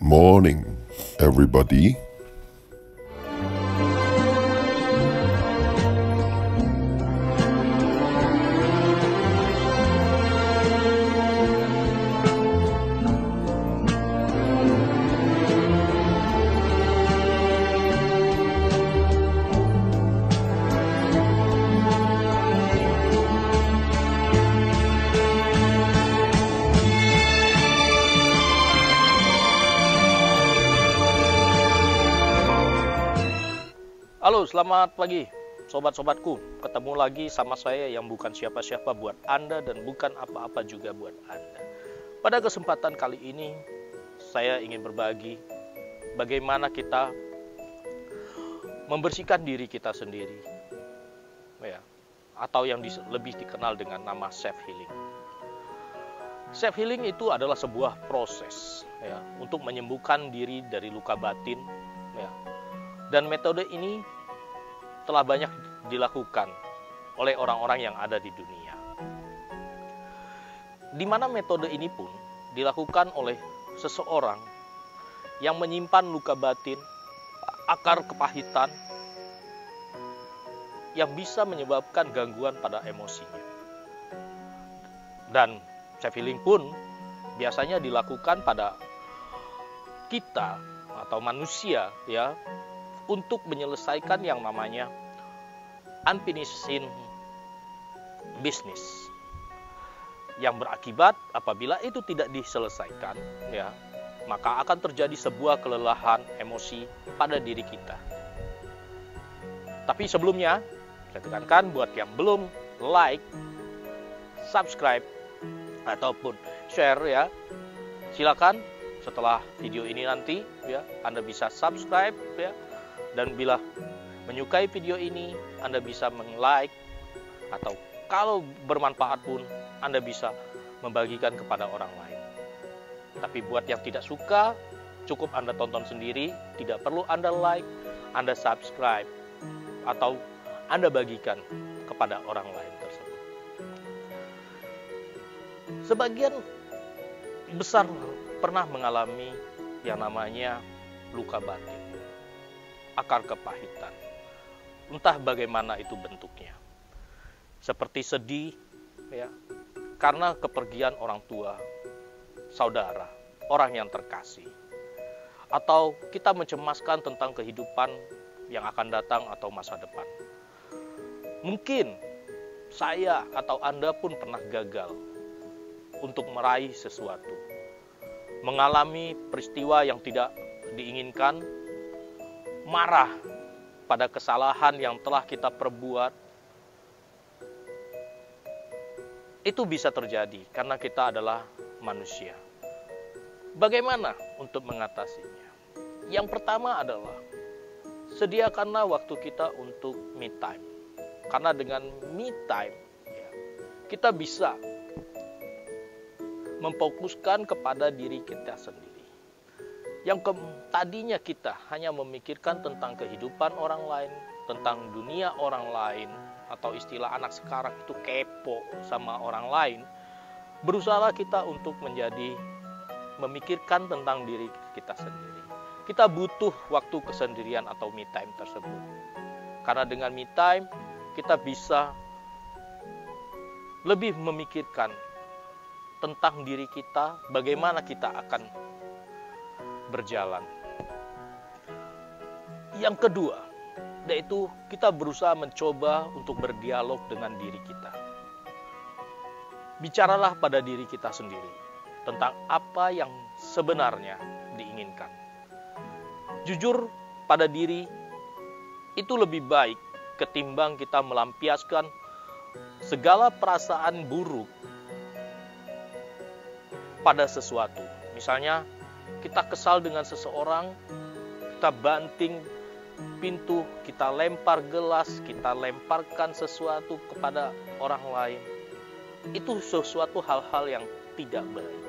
morning, everybody. Halo, selamat pagi sobat-sobatku. Ketemu lagi sama saya yang bukan siapa-siapa buat Anda dan bukan apa-apa juga buat Anda. Pada kesempatan kali ini saya ingin berbagi bagaimana kita membersihkan diri kita sendiri, ya, atau yang lebih dikenal dengan nama self healing. Self healing itu adalah sebuah proses, ya, untuk menyembuhkan diri dari luka batin, ya. Dan metode ini telah banyak dilakukan oleh orang-orang yang ada di dunia. Di mana metode ini pun dilakukan oleh seseorang yang menyimpan luka batin, akar kepahitan, yang bisa menyebabkan gangguan pada emosinya. Dan self healing pun biasanya dilakukan pada kita atau manusia, ya, untuk menyelesaikan yang namanya unfinished business, yang berakibat apabila itu tidak diselesaikan, ya, maka akan terjadi sebuah kelelahan emosi pada diri kita. Tapi sebelumnya saya tekankan buat yang belum like, subscribe ataupun share, ya, silakan setelah video ini nanti, ya, Anda bisa subscribe, ya. Dan bila menyukai video ini, Anda bisa meng-like, atau kalau bermanfaat pun, Anda bisa membagikan kepada orang lain. Tapi buat yang tidak suka, cukup Anda tonton sendiri, tidak perlu Anda like, Anda subscribe, atau Anda bagikan kepada orang lain tersebut. Sebagian besar pernah mengalami yang namanya luka batin, akar kepahitan. Entah bagaimana itu bentuknya. Seperti sedih, ya, karena kepergian orang tua, saudara, orang yang terkasih. Atau kita mencemaskan tentang kehidupan yang akan datang atau masa depan. Mungkin saya atau Anda pun pernah gagal untuk meraih sesuatu. Mengalami peristiwa yang tidak diinginkan, marah pada kesalahan yang telah kita perbuat. Itu bisa terjadi karena kita adalah manusia. Bagaimana untuk mengatasinya? Yang pertama adalah sediakanlah waktu kita untuk me time. Karena dengan me time, ya, kita bisa memfokuskan kepada diri kita sendiri. Yang tadinya kita hanya memikirkan tentang kehidupan orang lain, tentang dunia orang lain, atau istilah anak sekarang itu kepo sama orang lain, berusaha kita untuk menjadi memikirkan tentang diri kita sendiri. Kita butuh waktu kesendirian atau me time tersebut. Karena dengan me time, kita bisa lebih memikirkan tentang diri kita, bagaimana kita akan berjalan. Yang kedua, yaitu kita berusaha mencoba untuk berdialog dengan diri kita. Bicaralah pada diri kita sendiri tentang apa yang sebenarnya diinginkan. Jujur pada diri itu lebih baik ketimbang kita melampiaskan segala perasaan buruk pada sesuatu. Misalnya, kita kesal dengan seseorang, kita banting pintu, kita lempar gelas, kita lemparkan sesuatu kepada orang lain. Itu sesuatu hal-hal yang tidak baik.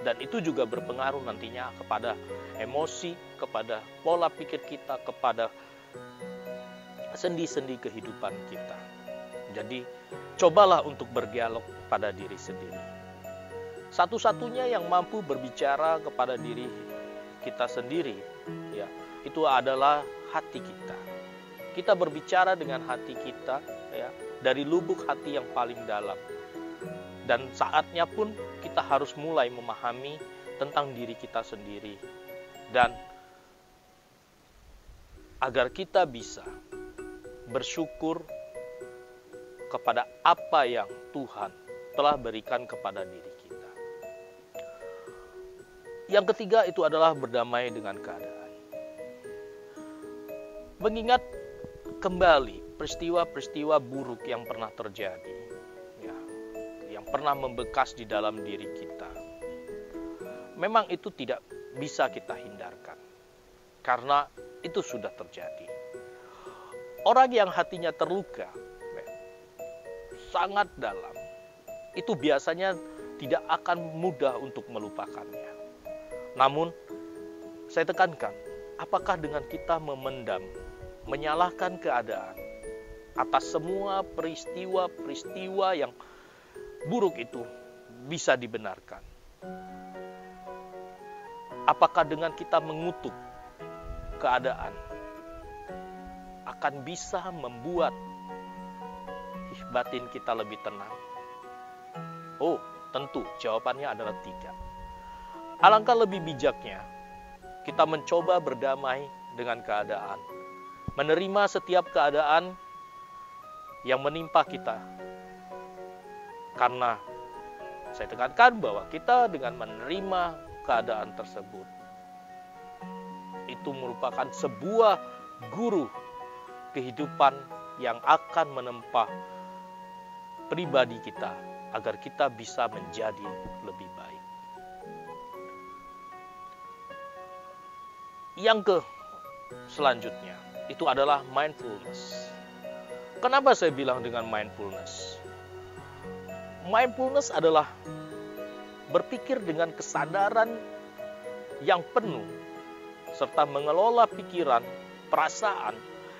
Dan itu juga berpengaruh nantinya kepada emosi, kepada pola pikir kita, kepada sendi-sendi kehidupan kita. Jadi, cobalah untuk berdialog pada diri sendiri. Satu-satunya yang mampu berbicara kepada diri kita sendiri, ya, itu adalah hati kita. Kita berbicara dengan hati kita, ya, dari lubuk hati yang paling dalam. Dan saatnya pun kita harus mulai memahami tentang diri kita sendiri. Dan agar kita bisa bersyukur kepada apa yang Tuhan telah berikan kepada diri kita. Yang ketiga itu adalah berdamai dengan keadaan. Mengingat kembali peristiwa-peristiwa buruk yang pernah terjadi, ya, yang pernah membekas di dalam diri kita. Memang itu tidak bisa kita hindarkan, karena itu sudah terjadi. Orang yang hatinya terluka, ya, sangat dalam, itu biasanya tidak akan mudah untuk melupakannya. Namun, saya tekankan, apakah dengan kita memendam, menyalahkan keadaan atas semua peristiwa-peristiwa yang buruk itu bisa dibenarkan? Apakah dengan kita mengutuk keadaan akan bisa membuat batin kita lebih tenang? Oh, tentu jawabannya adalah tidak. Alangkah lebih bijaknya kita mencoba berdamai dengan keadaan, menerima setiap keadaan yang menimpa kita. Karena saya tekankan bahwa kita dengan menerima keadaan tersebut, itu merupakan sebuah guru kehidupan yang akan menempa pribadi kita agar kita bisa menjadi lebih baik. Yang selanjutnya itu adalah mindfulness. Kenapa saya bilang dengan mindfulness? Mindfulness adalah berpikir dengan kesadaran yang penuh serta mengelola pikiran, perasaan,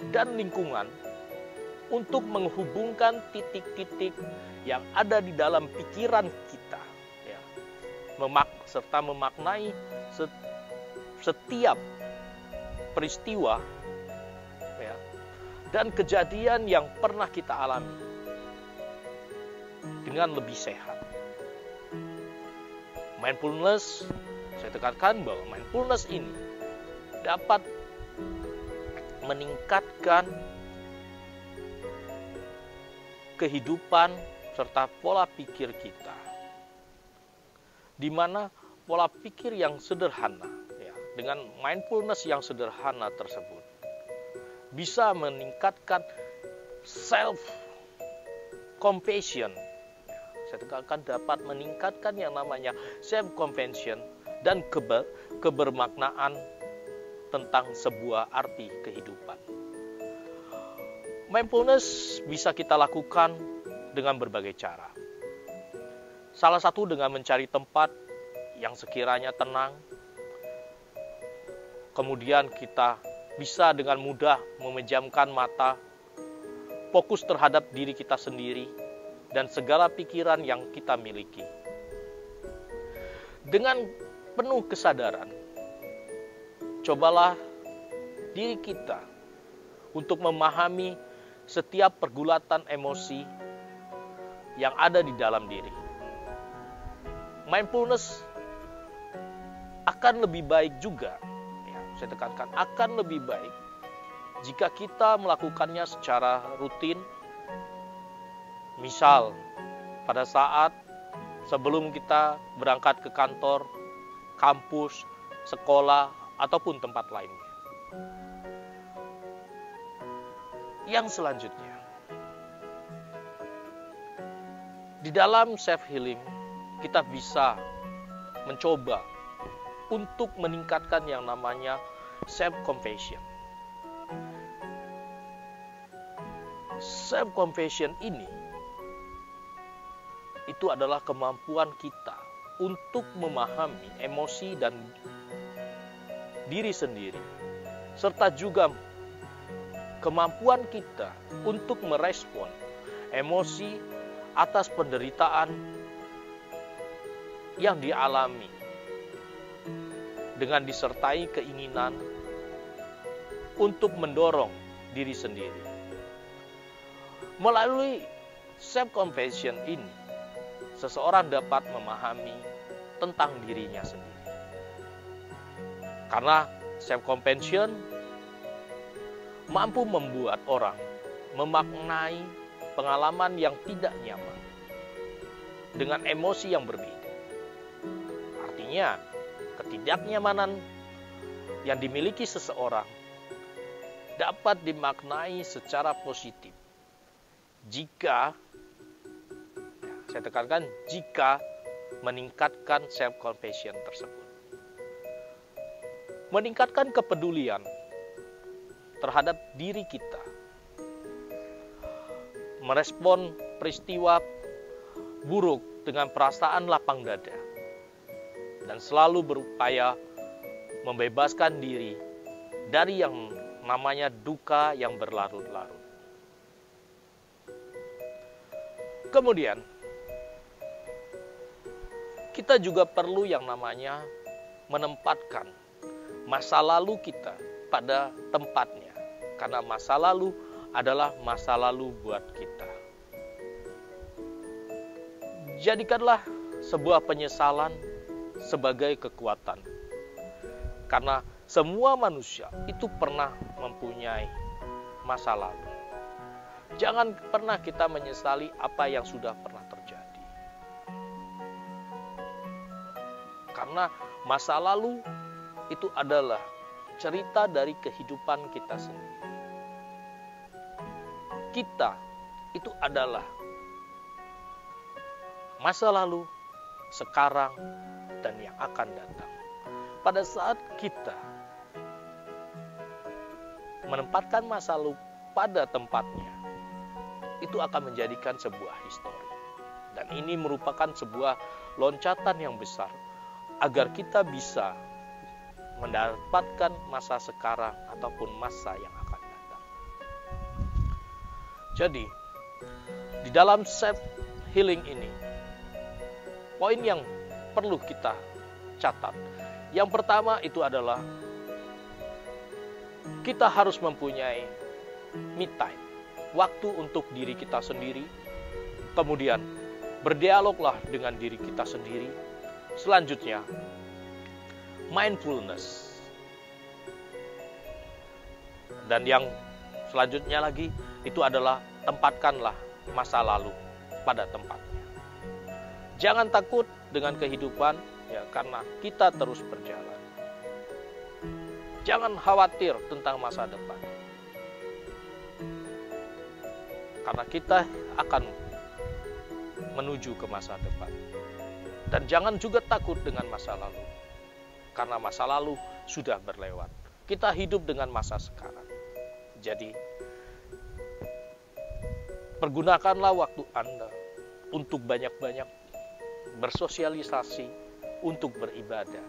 dan lingkungan untuk menghubungkan titik-titik yang ada di dalam pikiran kita, ya, serta memaknai setiap peristiwa, ya, dan kejadian yang pernah kita alami dengan lebih sehat. Mindfulness, saya tekankan bahwa mindfulness ini dapat meningkatkan kehidupan serta pola pikir kita, di mana pola pikir yang sederhana, ya, dengan mindfulness yang sederhana tersebut bisa meningkatkan self compassion. Saya tekankan dapat meningkatkan yang namanya self compassion dan kebermaknaan tentang sebuah arti kehidupan. Mindfulness bisa kita lakukan dengan berbagai cara. Salah satu dengan mencari tempat yang sekiranya tenang. Kemudian kita bisa dengan mudah memejamkan mata, fokus terhadap diri kita sendiri dan segala pikiran yang kita miliki. Dengan penuh kesadaran, cobalah diri kita untuk memahami setiap pergulatan emosi yang ada di dalam diri. Mindfulness akan lebih baik juga, ya, saya tekankan akan lebih baik jika kita melakukannya secara rutin. Misal, pada saat sebelum kita berangkat ke kantor, kampus, sekolah, ataupun tempat lainnya. Yang selanjutnya, di dalam self-healing, kita bisa mencoba untuk meningkatkan yang namanya self-compassion. Self-compassion ini, itu adalah kemampuan kita untuk memahami emosi dan diri sendiri, serta juga kemampuan kita untuk merespon emosi atas penderitaan yang dialami dengan disertai keinginan untuk mendorong diri sendiri. Melalui self-compassion ini, seseorang dapat memahami tentang dirinya sendiri. Karena self-compassion mampu membuat orang memaknai pengalaman yang tidak nyaman dengan emosi yang berbeda. Artinya, ketidaknyamanan yang dimiliki seseorang dapat dimaknai secara positif jika, saya tekankan, jika meningkatkan self-compassion tersebut. Meningkatkan kepedulian terhadap diri kita, merespon peristiwa buruk dengan perasaan lapang dada, dan selalu berupaya membebaskan diri dari yang namanya duka yang berlarut-larut. Kemudian, kita juga perlu yang namanya menempatkan masa lalu kita pada tempatnya, karena masa lalu adalah masa lalu buat kita. Jadikanlah sebuah penyesalan sebagai kekuatan, karena semua manusia itu pernah mempunyai masa lalu. Jangan pernah kita menyesali apa yang sudah pernah terjadi, karena masa lalu itu adalah cerita dari kehidupan kita sendiri. Kita itu adalah masa lalu, sekarang, dan yang akan datang. Pada saat kita menempatkan masa lalu pada tempatnya, itu akan menjadikan sebuah histori. Dan ini merupakan sebuah loncatan yang besar agar kita bisa mendapatkan masa sekarang ataupun masa yang akan datang. Jadi, di dalam self healing ini, poin yang perlu kita catat. Yang pertama itu adalah kita harus mempunyai me time, waktu untuk diri kita sendiri. Kemudian berdialoglah dengan diri kita sendiri. Selanjutnya, mindfulness. Dan yang selanjutnya lagi itu adalah tempatkanlah masa lalu pada tempatnya. Jangan takut dengan kehidupan, ya, karena kita terus berjalan. Jangan khawatir tentang masa depan, karena kita akan menuju ke masa depan. Dan jangan juga takut dengan masa lalu, karena masa lalu sudah berlewat. Kita hidup dengan masa sekarang. Jadi, pergunakanlah waktu Anda untuk banyak-banyak bersosialisasi, untuk beribadah,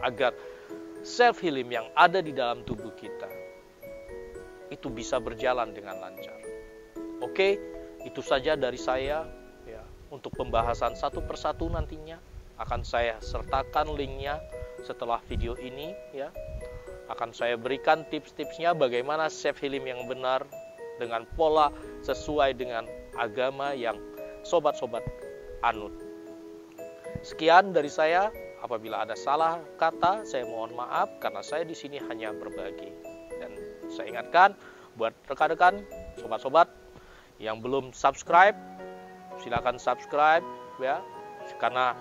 agar self-healing yang ada di dalam tubuh kita itu bisa berjalan dengan lancar. Oke, itu saja dari saya. Ya, untuk pembahasan satu persatu nantinya akan saya sertakan linknya setelah video ini. Ya, akan saya berikan tips-tipsnya bagaimana self-healing yang benar dengan pola sesuai dengan agama yang sobat-sobat anut. Sekian dari saya. Apabila ada salah kata, saya mohon maaf karena saya di sini hanya berbagi. Dan saya ingatkan buat rekan-rekan, sobat-sobat yang belum subscribe, silakan subscribe ya, karena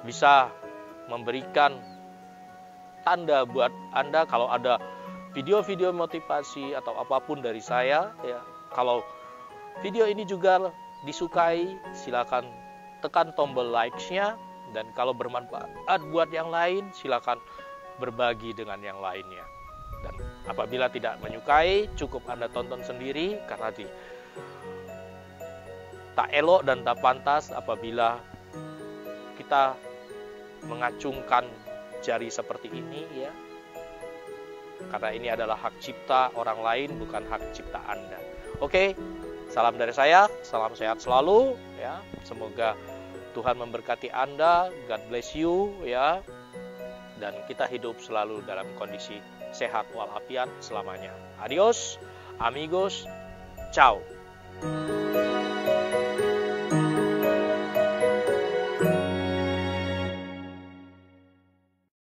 bisa memberikan tanda buat Anda kalau ada video-video motivasi atau apapun dari saya ya. Kalau video ini juga disukai, silakan tekan tombol like-nya. Dan kalau bermanfaat buat yang lain, silakan berbagi dengan yang lainnya. Dan apabila tidak menyukai, cukup Anda tonton sendiri, karena tak elok dan tak pantas apabila kita mengacungkan jari seperti ini ya. Karena ini adalah hak cipta orang lain, bukan hak cipta Anda. Oke, salam dari saya, salam sehat selalu ya. Semoga Tuhan memberkati Anda, God bless you ya. dan kita hidup selalu dalam kondisi sehat walafiat selamanya. Adios, amigos, ciao.